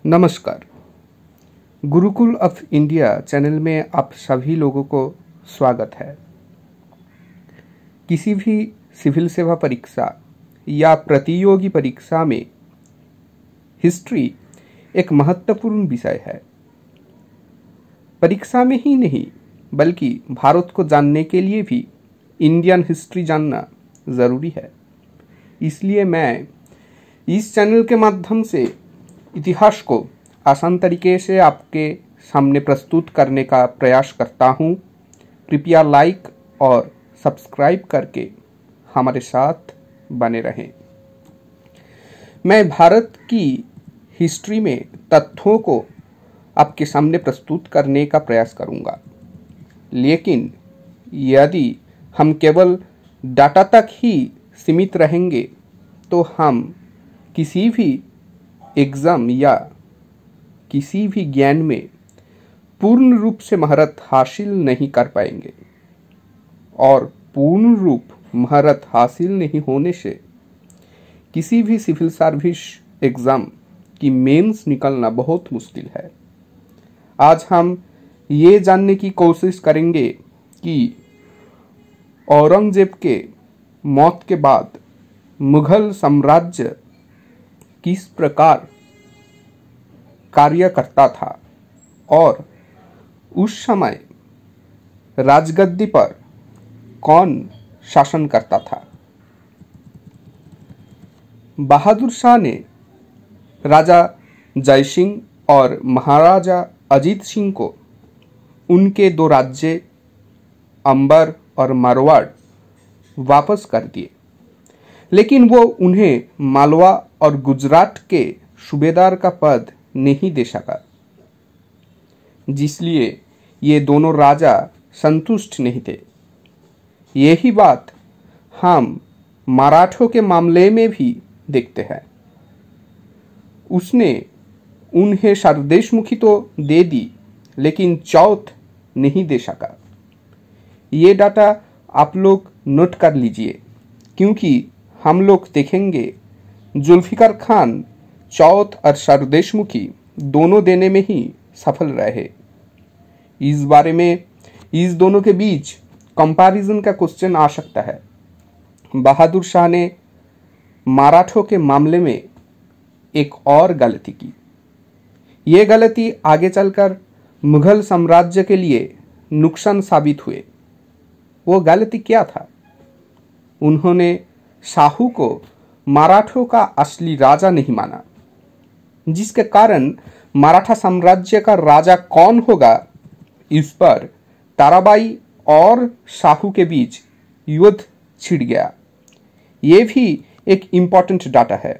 नमस्कार। Gurukul of India channel में आप सभी लोगों को स्वागत है। किसी भी सिविल सेवा परीक्षा या प्रतियोगी परीक्षा में हिस्ट्री एक महत्वपूर्ण विषय है। परीक्षा में ही नहीं बल्कि भारत को जानने के लिए भी इंडियन हिस्ट्री जानना ज़रूरी है। इसलिए मैं इस चैनल के माध्यम से इतिहास को आसान तरीके से आपके सामने प्रस्तुत करने का प्रयास करता हूँ। कृपया लाइक और सब्सक्राइब करके हमारे साथ बने रहें। मैं भारत की हिस्ट्री में तथ्यों को आपके सामने प्रस्तुत करने का प्रयास करूँगा, लेकिन यदि हम केवल डाटा तक ही सीमित रहेंगे तो हम किसी भी एग्ज़ाम या किसी भी ज्ञान में पूर्ण रूप से महारत हासिल नहीं कर पाएंगे, और पूर्ण रूप महारत हासिल नहीं होने से किसी भी सिविल सर्विस एग्ज़ाम की मेंस निकलना बहुत मुश्किल है। आज हम ये जानने की कोशिश करेंगे कि औरंगजेब के मौत के बाद मुगल साम्राज्य किस प्रकार कार्य करता था और उस समय राजगद्दी पर कौन शासन करता था। बहादुर शाह ने राजा जय सिंह और महाराजा अजीत सिंह को उनके दो राज्य अंबर और मारवाड़ वापस कर दिए, लेकिन वो उन्हें मालवा और गुजरात के सूबेदार का पद नहीं दे सका, जिसलिए ये दोनों राजा संतुष्ट नहीं थे। यही बात हम मराठों के मामले में भी देखते हैं। उसने उन्हें सरदेशमुखी तो दे दी, लेकिन चौथ नहीं दे सका। ये डाटा आप लोग नोट कर लीजिए, क्योंकि हम लोग देखेंगे जुल्फिकार खान चौथ और सरदेशमुखी दोनों देने में ही सफल रहे। इस बारे में इस दोनों के बीच कंपैरिजन का क्वेश्चन आ सकता है। बहादुर शाह ने मराठों के मामले में एक और गलती की। ये गलती आगे चलकर मुगल साम्राज्य के लिए नुकसान साबित हुए। वो गलती क्या था? उन्होंने शाहू को मराठों का असली राजा नहीं माना, जिसके कारण मराठा साम्राज्य का राजा कौन होगा, इस पर ताराबाई और शाहू के बीच युद्ध छिड़ गया। ये भी एक इम्पॉर्टेंट डाटा है,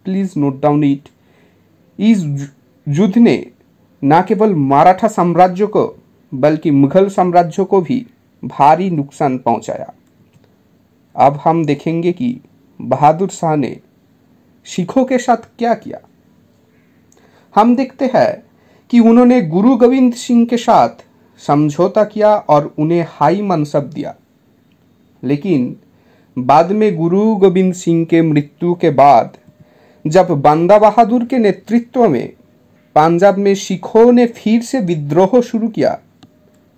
प्लीज नोट डाउन इट। इस युद्ध ने न केवल मराठा साम्राज्य को बल्कि मुगल साम्राज्य को भी भारी नुकसान पहुंचाया। अब हम देखेंगे कि बहादुर शाह ने सिखों के साथ क्या किया। हम देखते हैं कि उन्होंने गुरु गोविंद सिंह के साथ समझौता किया और उन्हें हाई मनसब दिया, लेकिन बाद में गुरु गोविंद सिंह के मृत्यु के बाद जब बंदा बहादुर के नेतृत्व में पंजाब में सिखों ने फिर से विद्रोह शुरू किया,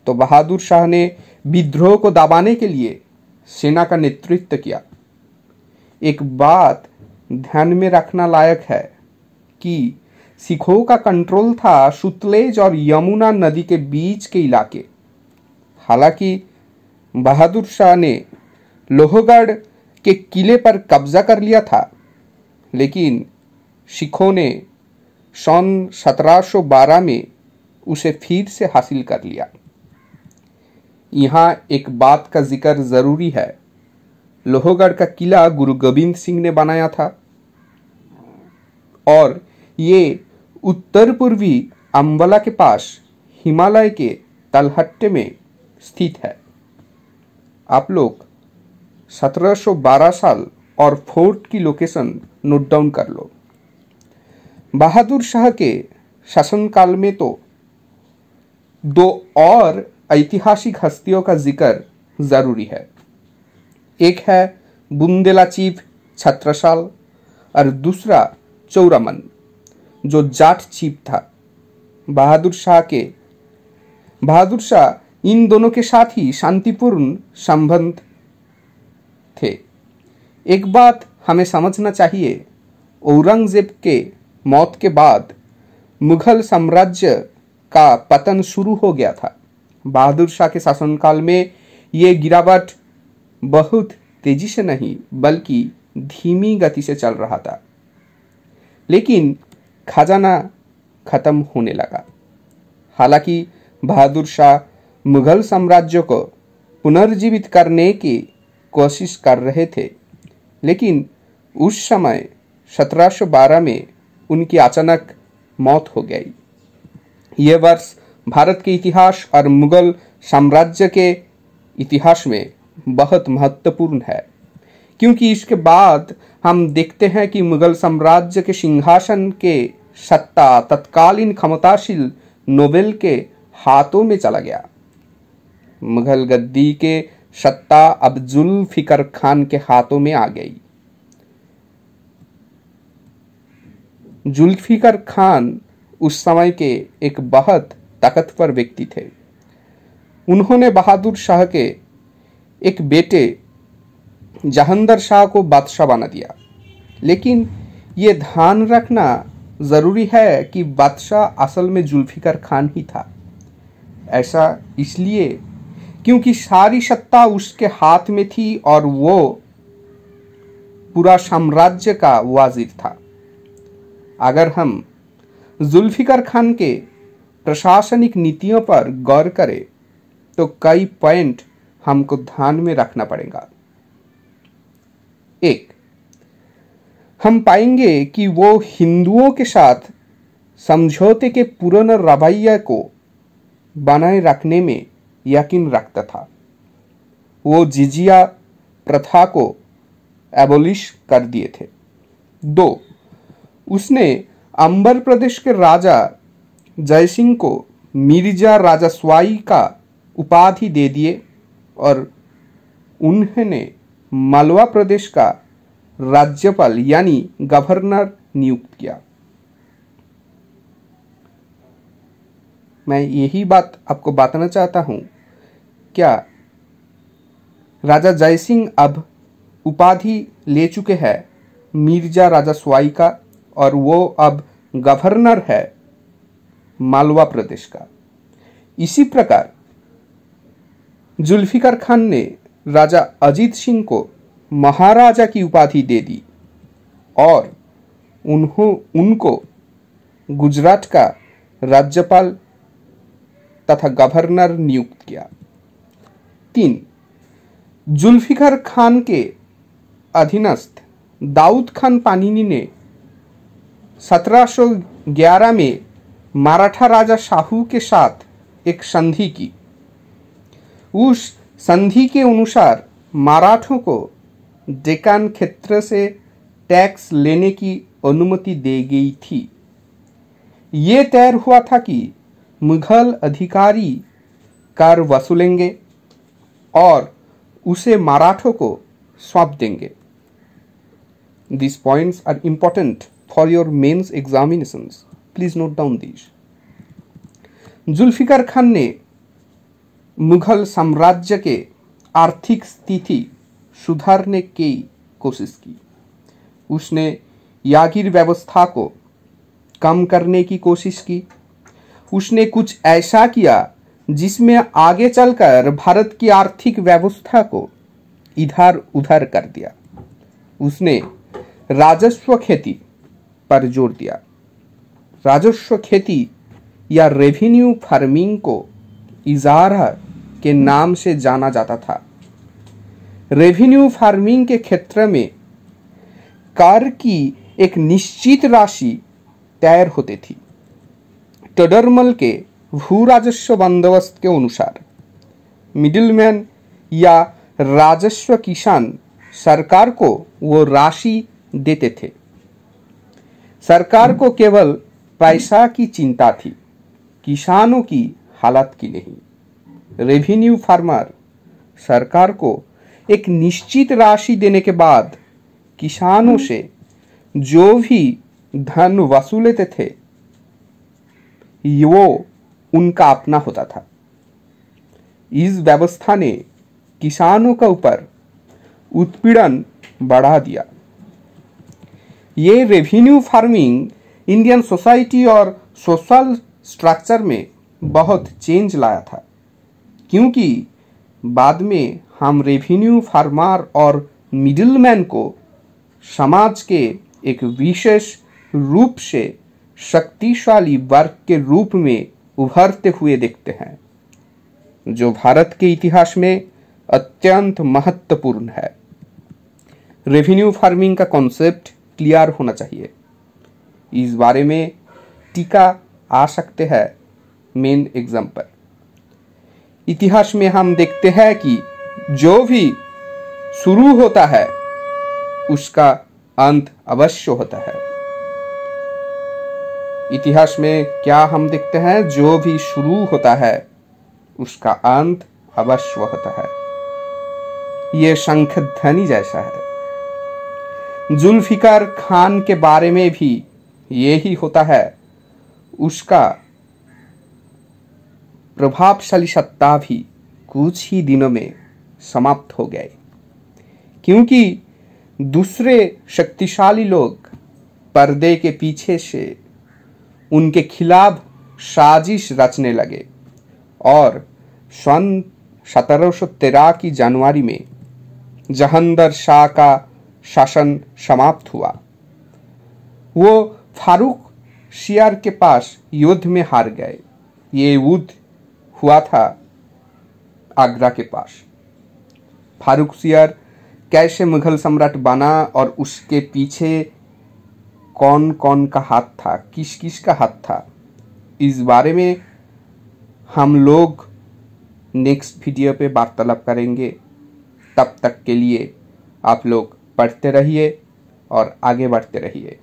तो बहादुर शाह ने विद्रोह को दबाने के लिए सेना का नेतृत्व किया। एक बात ध्यान में रखना लायक है कि सिखों का कंट्रोल था सुतलेज और यमुना नदी के बीच के इलाके। हालांकि बहादुर शाह ने लोहगढ़ के किले पर कब्जा कर लिया था, लेकिन सिखों ने सन 1712 में उसे फिर से हासिल कर लिया। यहाँ एक बात का जिक्र जरूरी है। लोहगढ़ का किला गुरु गोविंद सिंह ने बनाया था और ये उत्तर पूर्वी अंबाला के पास हिमालय के तलहट्टे में स्थित है। आप लोग 1712 साल और फोर्ट की लोकेशन नोट डाउन कर लो। बहादुर शाह के शासनकाल में तो दो और ऐतिहासिक हस्तियों का जिक्र जरूरी है। एक है बुंदेला चीफ छत्रसाल और दूसरा चौरामन। जो जाट चीफ था। बहादुर शाह इन दोनों के साथ ही शांतिपूर्ण संबंध थे। एक बात हमें समझना चाहिए, औरंगजेब के मौत के बाद मुगल साम्राज्य का पतन शुरू हो गया था। बहादुर शाह के शासनकाल में ये गिरावट बहुत तेजी से नहीं बल्कि धीमी गति से चल रहा था, लेकिन खजाना खत्म होने लगा। हालांकि बहादुर शाह मुगल साम्राज्य को पुनर्जीवित करने की कोशिश कर रहे थे, लेकिन उस समय 1712 में उनकी अचानक मौत हो गई। यह वर्ष भारत के इतिहास और मुगल साम्राज्य के इतिहास में बहुत महत्वपूर्ण है, क्योंकि इसके बाद हम देखते हैं कि मुगल साम्राज्य के सिंहासन के सत्ता तत्कालीन क्षमताशील नोबेल के हाथों में चला गया। मुगल गद्दी के सत्ता अब जुल्फिकर खान के हाथों में आ गई। जुल्फिकर खान उस समय के एक बहुत ताकतवर व्यक्ति थे। उन्होंने बहादुर शाह के एक बेटे जहांगीर शाह को बादशाह बना दिया, लेकिन ये ध्यान रखना जरूरी है कि बादशाह असल में जुल्फिकर खान ही था। ऐसा इसलिए क्योंकि सारी सत्ता उसके हाथ में थी और वो पूरा साम्राज्य का वाजिर था। अगर हम जुल्फिकर खान के प्रशासनिक नीतियों पर गौर करें तो कई पॉइंट हमको ध्यान में रखना पड़ेगा। एक, हम पाएंगे कि वो हिंदुओं के साथ समझौते के पुराने रवैये को बनाए रखने में यकीन रखता था। वो जिजिया प्रथा को एबोलिश कर दिए थे। 2, उसने अंबर प्रदेश के राजा जयसिंह को मिर्जा राजस्वाई का उपाधि दे दिए और उन्होंने मालवा प्रदेश का राज्यपाल यानी गवर्नर नियुक्त किया। मैं यही बात आपको बताना चाहता हूं, क्या राजा जयसिंह अब उपाधि ले चुके हैं मिर्जा राजस्वाई का और वो अब गवर्नर है मालवा प्रदेश का। इसी प्रकार जुल्फिकार खान ने राजा अजीत सिंह को महाराजा की उपाधि दे दी और उनको गुजरात का राज्यपाल तथा गवर्नर नियुक्त किया। 3, जुल्फिकार खान के अधीनस्थ दाऊद खान पानिनी ने 1711 में मराठा राजा शाहू के साथ एक संधि की। उस संधि के अनुसार मराठों को डेक्कन क्षेत्र से टैक्स लेने की अनुमति दी गई थी। ये तय हुआ था कि मुगल अधिकारी कर वसूलेंगे और उसे मराठों को सौंप देंगे। These points are important for your mains examinations. Please note down these. Zulfikar Khan ने मुगल साम्राज्य के आर्थिक स्थिति सुधारने की कोशिश की। उसने यागिर व्यवस्था को कम करने की कोशिश की। उसने कुछ ऐसा किया जिसमें आगे चलकर भारत की आर्थिक व्यवस्था को इधर उधर कर दिया। उसने राजस्व खेती पर जोर दिया। राजस्व खेती या रेवेन्यू फार्मिंग को इजारा के नाम से जाना जाता था। रेवेन्यू फार्मिंग के क्षेत्र में कर की एक निश्चित राशि तय होती थी। टोडरमल के भू राजस्व बंदोबस्त के अनुसार मिडिलमैन या राजस्व किसान सरकार को वो राशि देते थे। सरकार को केवल पैसा की चिंता थी, किसानों की हालत की नहीं। रेवेन्यू फार्मर सरकार को एक निश्चित राशि देने के बाद किसानों से जो भी धन वसूलेते थे वो उनका अपना होता था। इस व्यवस्था ने किसानों के ऊपर उत्पीड़न बढ़ा दिया। ये रेवेन्यू फार्मिंग इंडियन सोसाइटी और सोशल स्ट्रक्चर में बहुत चेंज लाया था, क्योंकि बाद में हम रेवेन्यू फार्मर और मिडिलमैन को समाज के एक विशेष रूप से शक्तिशाली वर्ग के रूप में उभरते हुए देखते हैं, जो भारत के इतिहास में अत्यंत महत्वपूर्ण है। रेवेन्यू फार्मिंग का कॉन्सेप्ट क्लियर होना चाहिए। इस बारे में टीका आ सकते हैं। मेन एग्जाम्पल, इतिहास में हम देखते हैं कि जो भी शुरू होता है उसका अंत अवश्य होता है। इतिहास में क्या हम देखते हैं? जो भी शुरू होता है उसका अंत अवश्य होता है। यह शंख ध्वनि जैसा है। जुल्फिकार खान के बारे में भी यही होता है। उसका प्रभावशाली सत्ता भी कुछ ही दिनों में समाप्त हो गए, क्योंकि दूसरे शक्तिशाली लोग पर्दे के पीछे से उनके खिलाफ साजिश रचने लगे और सन 1713 की जनवरी में जहांगीर शाह का शासन समाप्त हुआ। वो फारूक शियार के पास युद्ध में हार गए। ये युद्ध हुआ था आगरा के पास। फारूक शियार कैसे मुगल सम्राट बना और उसके पीछे कौन कौन का हाथ था, किस किस का हाथ था, इस बारे में हम लोग नेक्स्ट वीडियो पे वार्तालाप करेंगे। तब तक के लिए आप लोग पढ़ते रहिए और आगे बढ़ते रहिए।